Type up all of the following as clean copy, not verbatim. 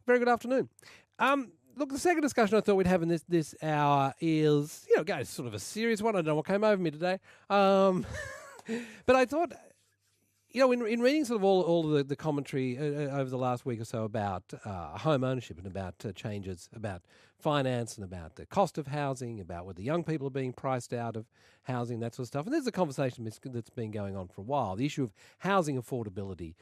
Very good afternoon. Look, the second discussion I thought we'd have in this hour is, guys, sort of a serious one. I don't know what came over me today. But I thought, in reading sort of all the commentary over the last week or so about home ownership and about changes, about finance and about the cost of housing, about whether young people are being priced out of housing, that sort of stuff. And there's a conversation that's been going on for a while. The issue of housing affordability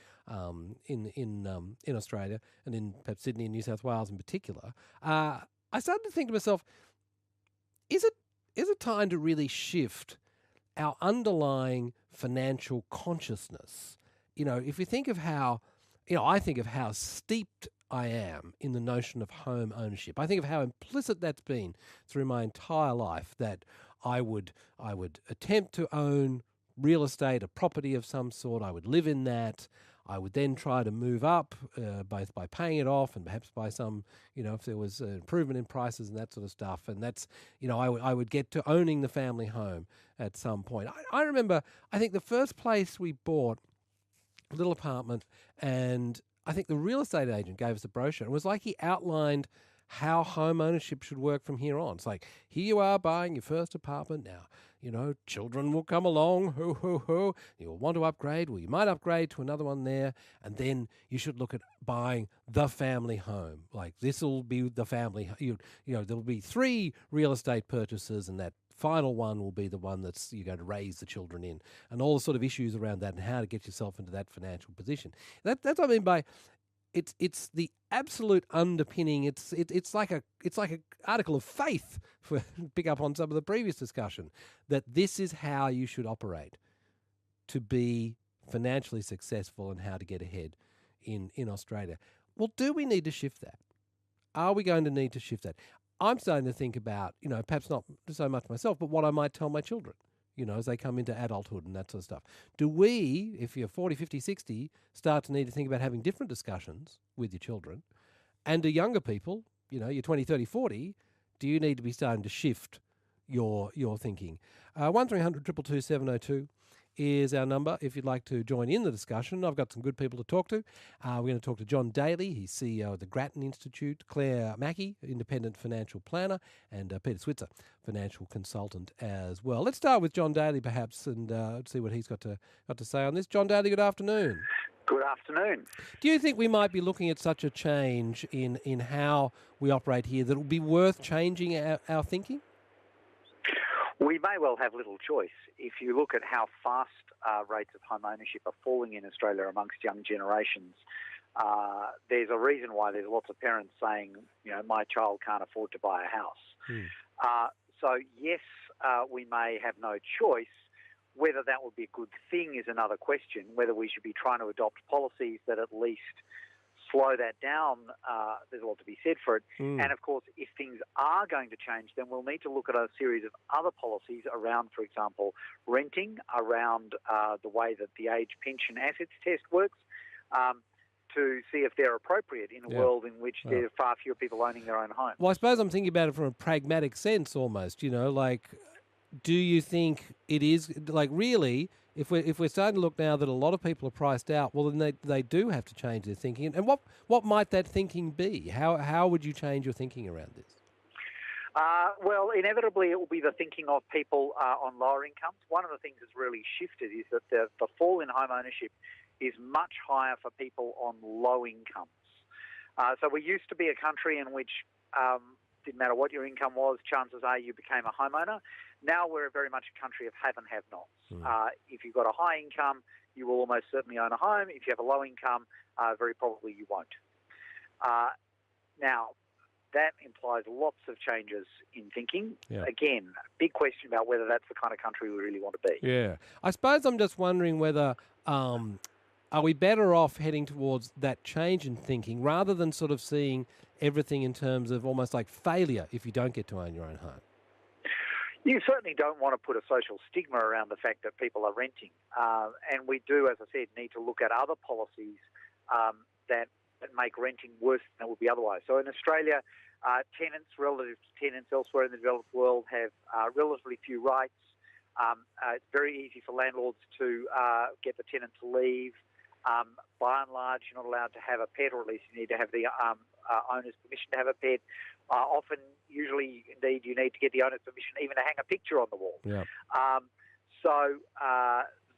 in Australia and in perhaps Sydney and New South Wales in particular. I started to think to myself, is it time to really shift our underlying financial consciousness? If we think of how, I think of how steeped I am in the notion of home ownership. I think of how implicit that's been through my entire life, that I would attempt to own real estate, a property of some sort. I would live in that. I would then try to move up, both by paying it off and perhaps by some, if there was an improvement in prices and that sort of stuff. And that's, I would get to owning the family home at some point. I remember, I think the first place we bought a little apartment, and I think the real estate agent gave us a brochure. It was like he outlined how home ownership should work from here on. It's like, here you are buying your first apartment now. Children will come along, you'll want to upgrade. Well, you might upgrade to another one there, and then you should look at buying the family home. Like, this will be the family, there'll be 3 real estate purchases, and that final one will be the one that's you're going to raise the children in, and all the sort of issues around that and how to get yourself into that financial position. That's what I mean by it's the absolute underpinning. It's like a article of faith, for pick up on some of the previous discussion, that this is how you should operate to be financially successful and how to get ahead in Australia. Well, do we need to shift that? Are we going to need to shift that? I'm starting to think about, perhaps not so much myself, but what I might tell my children, as they come into adulthood and that sort of stuff. Do we, if you're 40, 50, 60, start to need to think about having different discussions with your children? And do younger people, you're 20, 30, 40, do you need to be starting to shift your thinking? 1300 222 702 is our number if you'd like to join in the discussion. I've got some good people to talk to. We're going to talk to John Daly, he's CEO of the Grattan Institute, Claire Mackay, independent financial planner, and Peter Switzer, financial consultant as well. Let's start with John Daly perhaps and see what he's got to say on this. John Daly, good afternoon. Good afternoon. Do you think we might be looking at such a change in how we operate here that it will be worth changing our thinking? We may well have little choice. If you look at how fast rates of home ownership are falling in Australia amongst young generations, there's a reason why there's lots of parents saying, my child can't afford to buy a house. So yes, we may have no choice. Whether that would be a good thing is another question. Whether we should be trying to adopt policies that at least slow that down, there's a lot to be said for it. And of course, if things are going to change, then we'll need to look at a series of other policies around, for example, renting, around the way that the age pension assets test works, to see if they're appropriate in a world in which there are far fewer people owning their own homes. Well, I suppose I'm thinking about it from a pragmatic sense almost, like, do you think it is, like, really, if we're starting to look now that a lot of people are priced out, well, then they do have to change their thinking. And what might that thinking be? How would you change your thinking around this? Well, inevitably it will be the thinking of people on lower incomes. One of the things that's really shifted is that the fall in home ownership is much higher for people on low incomes. So we used to be a country in which didn't matter what your income was, chances are you became a homeowner. Now we're very much a country of have and have-nots. If you've got a high income, you will almost certainly own a home. If you have a low income, very probably you won't. Now, that implies lots of changes in thinking. Yeah. Again, big question about whether that's the kind of country we really want to be. Yeah. I suppose I'm just wondering whether are we better off heading towards that change in thinking rather than sort of seeing everything in terms of almost like failure if you don't get to own your own home? You certainly don't want to put a social stigma around the fact that people are renting. And we do, as I said, need to look at other policies that make renting worse than it would be otherwise. So in Australia, tenants relative to tenants elsewhere in the developed world have relatively few rights. It's very easy for landlords to get the tenant to leave. By and large, you're not allowed to have a pet, or at least you need to have the owner's permission to have a pet. Often, usually, indeed, you need to get the owner's permission even to hang a picture on the wall. Yeah.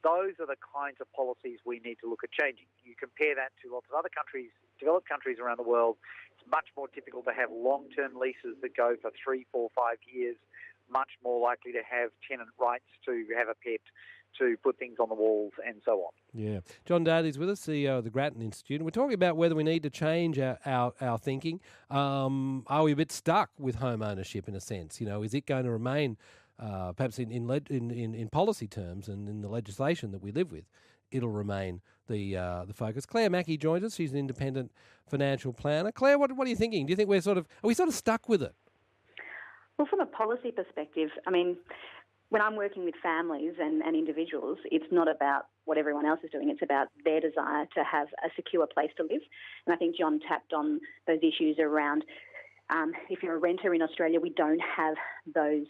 Those are the kinds of policies we need to look at changing. You compare that to lots of other countries, developed countries around the world. It's much more typical to have long-term leases that go for 3, 4, 5 years, much more likely to have tenant rights to have a pet, to put things on the walls and so on. Yeah. John Daly's with us, CEO of the Grattan Institute, and we're talking about whether we need to change our thinking. Are we a bit stuck with home ownership in a sense? Is it going to remain, perhaps in policy terms and in the legislation that we live with, it'll remain the focus? Claire Mackay joins us. She's an independent financial planner. Claire, what are you thinking? Do you think are we sort of stuck with it? Well, from a policy perspective, I mean, when I'm working with families and individuals, it's not about what everyone else is doing. It's about their desire to have a secure place to live. And I think John tapped on those issues around if you're a renter in Australia, we don't have the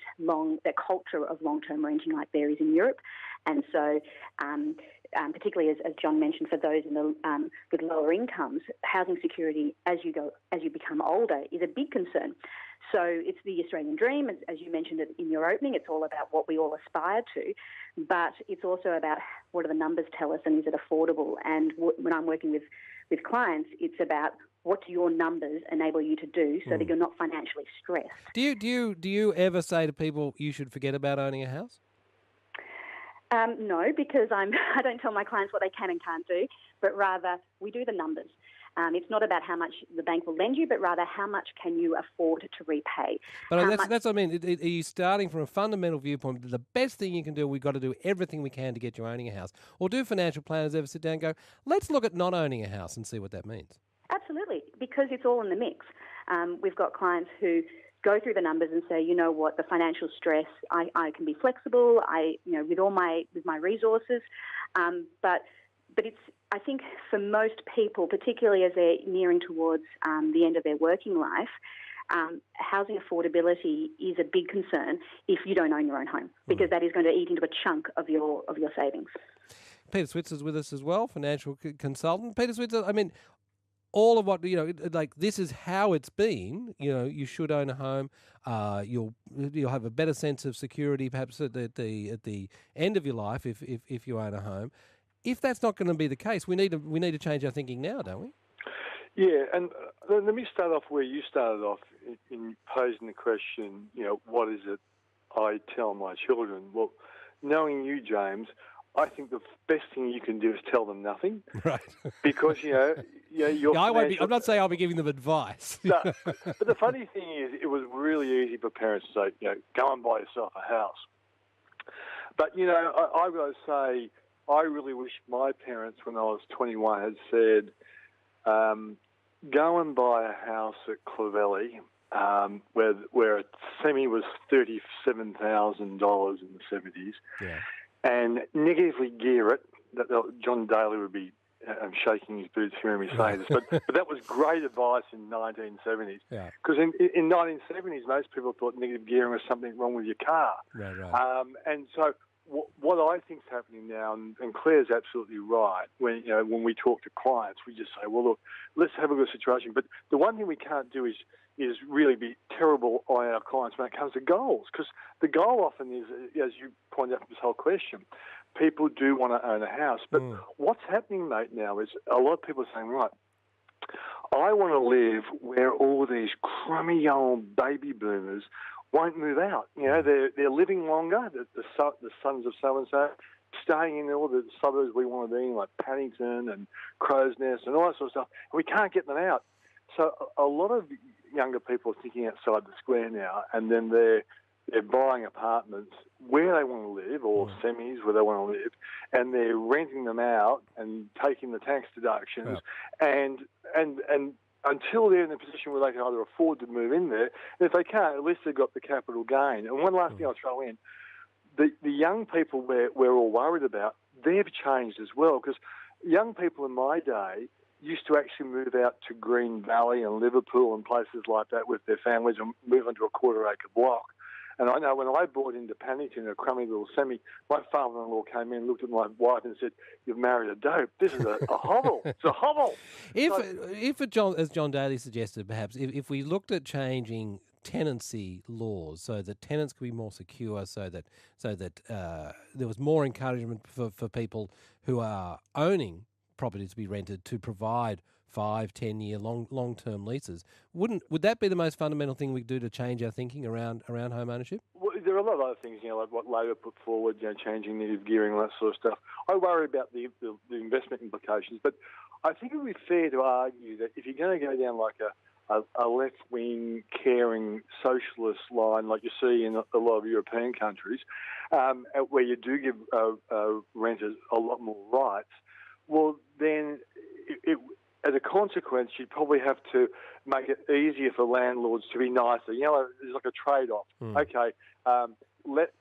culture of long-term renting like there is in Europe. And so particularly as John mentioned, for those with lower incomes, housing security as you become older is a big concern. So it's the Australian dream, as you mentioned it in your opening. It's all about what we all aspire to, but it's also about what do the numbers tell us and is it affordable? And when I'm working with clients, it's about what do your numbers enable you to do so that you're not financially stressed. Do you ever say to people you should forget about owning a house? No, because I don't tell my clients what they can and can't do, but rather we do the numbers. It's not about how much the bank will lend you, but rather how much can you afford to repay. But that's what I mean. Are you starting from a fundamental viewpoint that the best thing you can do, we've got to do everything we can to get you owning a house? Or do financial planners ever sit down and go, let's look at not owning a house and see what that means? Absolutely, because it's all in the mix. We've got clients who go through the numbers and say, you know what, the financial stress, I can be flexible, with my resources, but it's, I think for most people, particularly as they're nearing towards the end of their working life, housing affordability is a big concern if you don't own your own home, because that is going to eat into a chunk of your savings. Peter Switzer is with us as well, financial consultant. Peter Switzer, I mean, all of what, this is how it's been. You should own a home. You'll have a better sense of security, perhaps at the end of your life if you own a home. If that's not going to be the case, we need to change our thinking now, don't we? Yeah, and let me start off where you started off in posing the question. What is it I tell my children? Well, knowing you, James, I think the best thing you can do is tell them nothing. Right. Because, I'm not saying I'll be giving them advice. No, but the funny thing is, it was really easy for parents to say, go and buy yourself a house. But, I've got to say, I really wish my parents, when I was 21, had said, go and buy a house at Clovelly, where a semi was $37,000 in the 70s. Yeah. And negatively gear it. John Daly would be shaking his boots hearing me say this, but that was great advice in 1970s. Yeah. Because in 1970s, most people thought negative gearing was something wrong with your car. Right. And so what I think is happening now, and Claire's absolutely right, when we talk to clients, we just say, well, look, let's have a good situation. But the one thing we can't do is really be terrible on our clients when it comes to goals, because the goal often is, as you pointed out from this whole question, people do want to own a house. But what's happening, mate, now is a lot of people are saying, right, I want to live where all these crummy old baby boomers won't move out. They're living longer, the sons of so-and-so, staying in all the suburbs we want to be in, like Paddington and Crow's Nest and all that sort of stuff, and we can't get them out. So a lot of younger people are thinking outside the square now, and then they're buying apartments where they want to live, or semis where they want to live, and they're renting them out and taking the tax deductions, and until they're in a position where they can either afford to move in there, and if they can't, at least they've got the capital gain. And one last thing I'll throw in, the young people we're all worried about, they've changed as well, because young people in my day used to actually move out to Green Valley and Liverpool and places like that with their families and move into a quarter-acre block. And I know when I bought into Paddington, a crummy little semi, my father-in-law came in, looked at my wife and said, "You've married a dope. This is a hovel. It's a hovel." As John Daly suggested, perhaps, if we looked at changing tenancy laws so that tenants could be more secure, so that there was more encouragement for people who are owning properties to be rented to provide 5-10 year long-term leases, would that be the most fundamental thing we could do to change our thinking around home ownership? Well, there are a lot of other things, like what Labor put forward, changing negative gearing, all that sort of stuff. I worry about the investment implications, but I think it would be fair to argue that if you're going to go down like a left-wing, caring socialist line like you see in a lot of European countries, where you do give renters a lot more rights, well, then as a consequence, you probably have to make it easier for landlords to be nicer. There's like a trade-off. Okay, let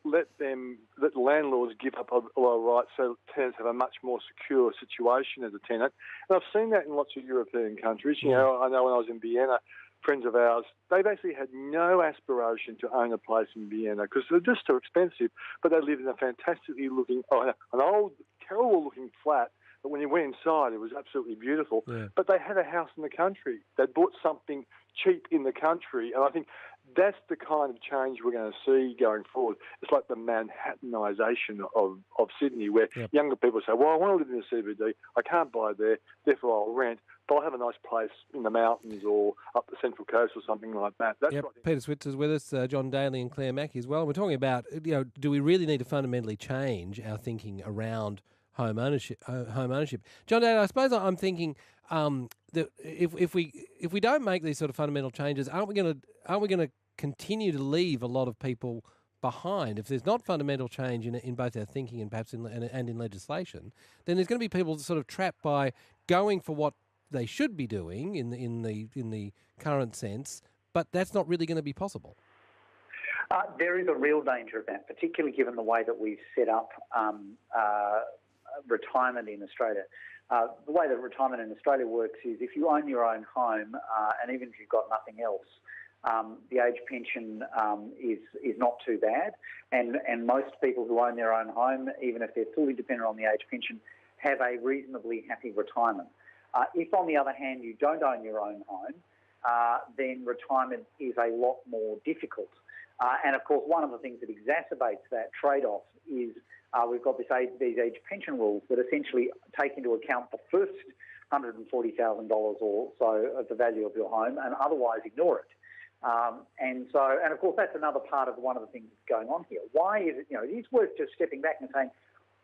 landlords give up a lot of rights so tenants have a much more secure situation as a tenant. And I've seen that in lots of European countries. I know when I was in Vienna, friends of ours, they basically had no aspiration to own a place in Vienna because they're just too expensive, but they lived in a fantastically looking, an old, terrible-looking flat. But when you went inside, it was absolutely beautiful. Yeah. But they had a house in the country. They bought something cheap in the country. And I think that's the kind of change we're going to see going forward. It's like the Manhattanisation of Sydney, where younger people say, well, I want to live in the CBD. I can't buy there, therefore I'll rent. But I'll have a nice place in the mountains or up the Central Coast or something like that. That's what I think. Peter Switzer with us, John Daly and Claire Mackay as well. We're talking about, do we really need to fundamentally change our thinking around home ownership? John Daly, I suppose I'm thinking that if we don't make these sort of fundamental changes, aren't we going to continue to leave a lot of people behind? If there's not fundamental change in both our thinking and perhaps in legislation, then there's going to be people sort of trapped by going for what they should be doing in the current sense, but that's not really going to be possible. There is a real danger of that, particularly given the way that we've set up retirement in Australia. The way that retirement in Australia works is if you own your own home, and even if you've got nothing else, the age pension is not too bad. And most people who own their own home, even if they're fully dependent on the age pension, have a reasonably happy retirement. If, on the other hand, you don't own your own home, then retirement is a lot more difficult. And, of course, one of the things that exacerbates that trade-off is we've got these age pension rules that essentially take into account the first $140,000 or so of the value of your home and otherwise ignore it. And of course, that's another part of one of the things that's going on here. Why is it, it is worth just stepping back and saying,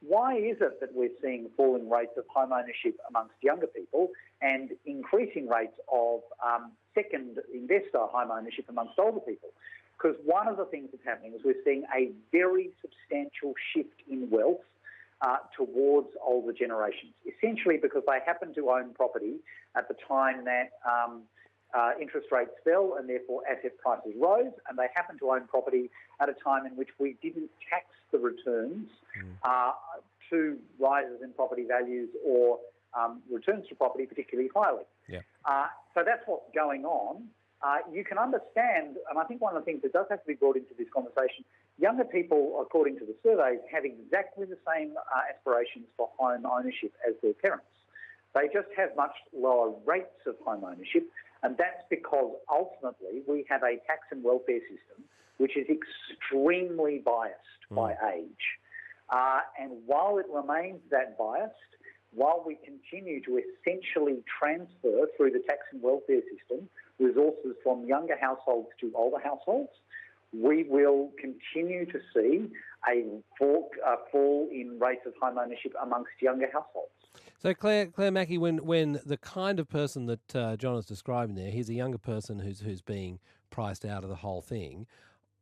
why is it that we're seeing falling rates of home ownership amongst younger people and increasing rates of second investor home ownership amongst older people? Because one of the things that's happening is we're seeing a very substantial shift in wealth towards older generations, essentially because they happen to own property at the time that interest rates fell and therefore asset prices rose, and they happen to own property at a time in which we didn't tax the returns to rises in property values or returns to property particularly highly. Yeah. So that's what's going on. You can understand, and I think one of the things that does have to be brought into this conversation, younger people, according to the surveys, have exactly the same aspirations for home ownership as their parents. They just have much lower rates of home ownership, and that's because ultimately we have a tax and welfare system which is extremely biased by age. And while it remains that biased, while we continue to essentially transfer through the tax and welfare system resources from younger households to older households, we will continue to see a fall in rates of home ownership amongst younger households. So, Claire Mackay, when the kind of person that John is describing there, he's a younger person who's being priced out of the whole thing.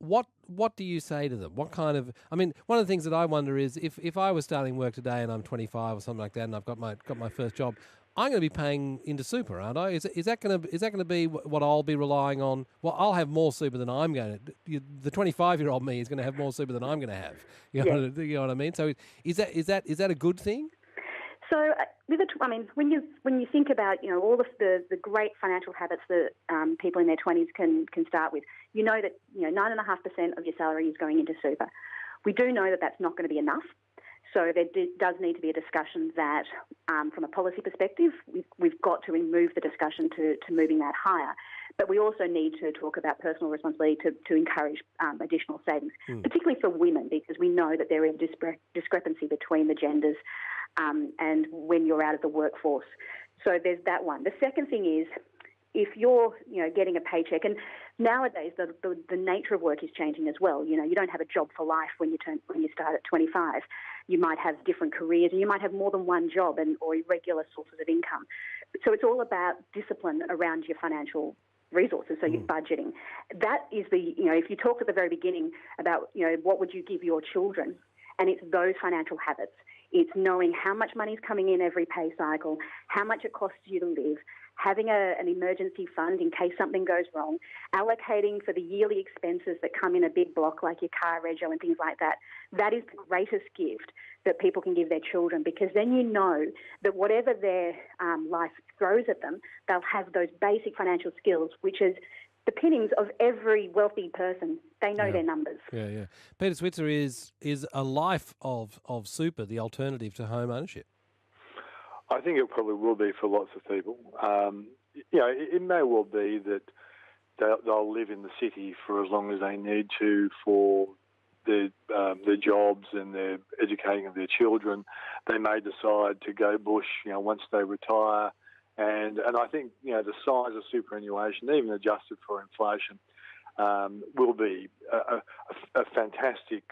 What do you say to them? What kind of? I mean, one of the things that I wonder is if I was starting work today and I'm 25 or something like that, and I've got my first job, I'm going to be paying into super, aren't I? Is that going to be what I'll be relying on? Well, I'll have more super than I'm going to. The 25-year-old me is going to have more super than I'm going to have. You know what I mean? So is that a good thing? So, when you think about all of the great financial habits that people in their 20s can start with, you know that 9.5% of your salary is going into super. We do know that that's not going to be enough. So there does need to be a discussion that, from a policy perspective, we've got to move the discussion to moving that higher. But we also need to talk about personal responsibility to encourage additional savings, particularly for women, because we know that there is discrepancy between the genders and when you're out of the workforce. So there's that one. The second thing is, if you're getting a paycheck, and nowadays the nature of work is changing as well. You don't have a job for life when you start at 25. You might have different careers, and you might have more than one job or irregular sources of income. So it's all about discipline around your financial resources, so your budgeting. That is if you talk at the very beginning about what would you give your children, and it's those financial habits. It's knowing how much money is coming in every pay cycle, how much it costs you to live, having an emergency fund in case something goes wrong, allocating for the yearly expenses that come in a big block like your car rego and things like that. That is the greatest gift that people can give their children, because then you know that whatever their life throws at them, they'll have those basic financial skills, which is the pinnings of every wealthy person. They know their numbers. Yeah. Peter Switzer, is a life of super the alternative to home ownership? I think it probably will be for lots of people. It may well be that they'll live in the city for as long as they need to for their jobs and their educating of their children. They may decide to go bush, once they retire. And I think, the size of superannuation, even adjusted for inflation, will be a fantastic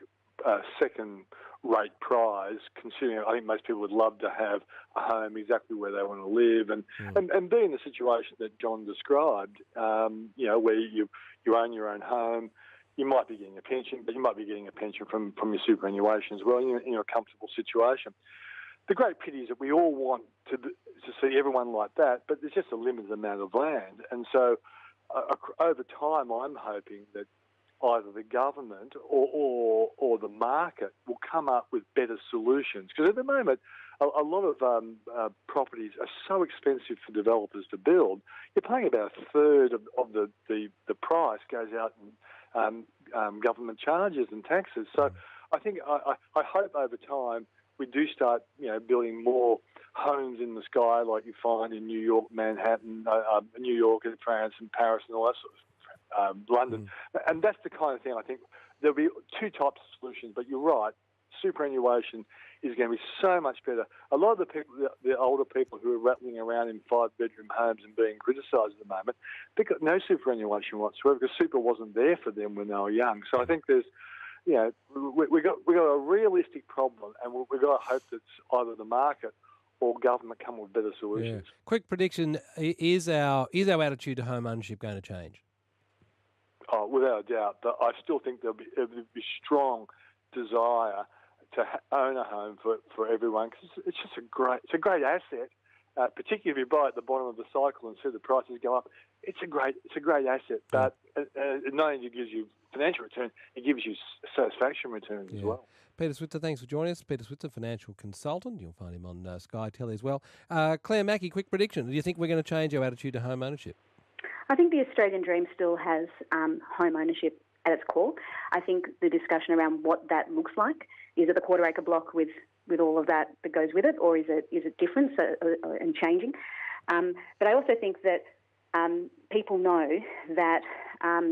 second-rate prize, considering I think most people would love to have a home exactly where they want to live and be in the situation that John described, where you own your own home. You might be getting a pension, but you might be getting a pension from your superannuation as well. You're in a comfortable situation. The great pity is that we all want to see everyone like that, but there's just a limited amount of land. And so over time, I'm hoping that either the government or the market will come up with better solutions. Because at the moment, a lot of properties are so expensive for developers to build. You're paying about a third of the price goes out in government charges and taxes. So I think I hope over time we do start, building more homes in the sky like you find in New York, Manhattan, New York and France and Paris and all that sort of London. And that's the kind of thing I think there'll be two types of solutions. But you're right, superannuation is going to be so much better. A lot of the people, the older people who are rattling around in 5-bedroom homes and being criticised at the moment, they've got no superannuation whatsoever because super wasn't there for them when they were young. So I think there's we got a realistic problem, and we've got to hope that either the market or government come with better solutions. Yeah. Quick prediction: is our attitude to home ownership going to change? Oh, without a doubt. But I still think there'll be strong desire to own a home for everyone, because it's just a great asset. Particularly if you buy at the bottom of the cycle and see the prices go up, it's a great asset. But not only gives you financial return, it gives you satisfaction returns as well. Peter Switzer, thanks for joining us. Peter Switzer, financial consultant. You'll find him on Sky Telly as well. Claire Mackay, quick prediction. Do you think we're going to change our attitude to home ownership? I think the Australian dream still has home ownership at its core. I think the discussion around what that looks like, is it the quarter-acre block with all of that goes with it, or is it different and changing? But I also think that people know that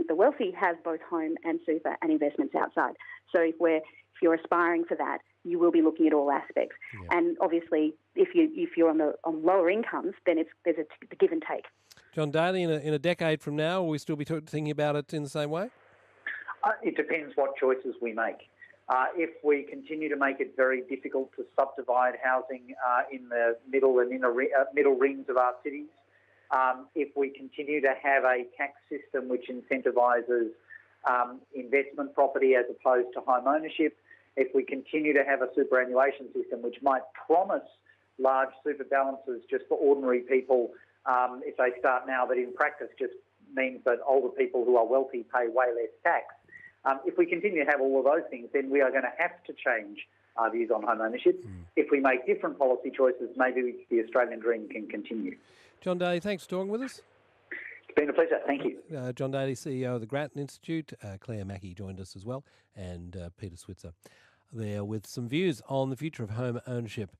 the wealthy have both home and super and investments outside. So if you're aspiring for that, you will be looking at all aspects. Yeah. And obviously, if you're on lower incomes, then there's a give and take. John Daly, in a decade from now, will we still be thinking about it in the same way? It depends what choices we make. If we continue to make it very difficult to subdivide housing in the middle and middle rings of our cities, if we continue to have a tax system which incentivises investment property as opposed to home ownership, if we continue to have a superannuation system which might promise large super balances just for ordinary people if they start now, but in practice just means that older people who are wealthy pay way less tax. If we continue to have all of those things, then we are going to have to change views on home ownership. If we make different policy choices, maybe the Australian dream can continue. John Daly, thanks for talking with us. It's been a pleasure. Thank you. John Daly, CEO of the Grattan Institute. Claire Mackay joined us as well, and Peter Switzer there with some views on the future of home ownership.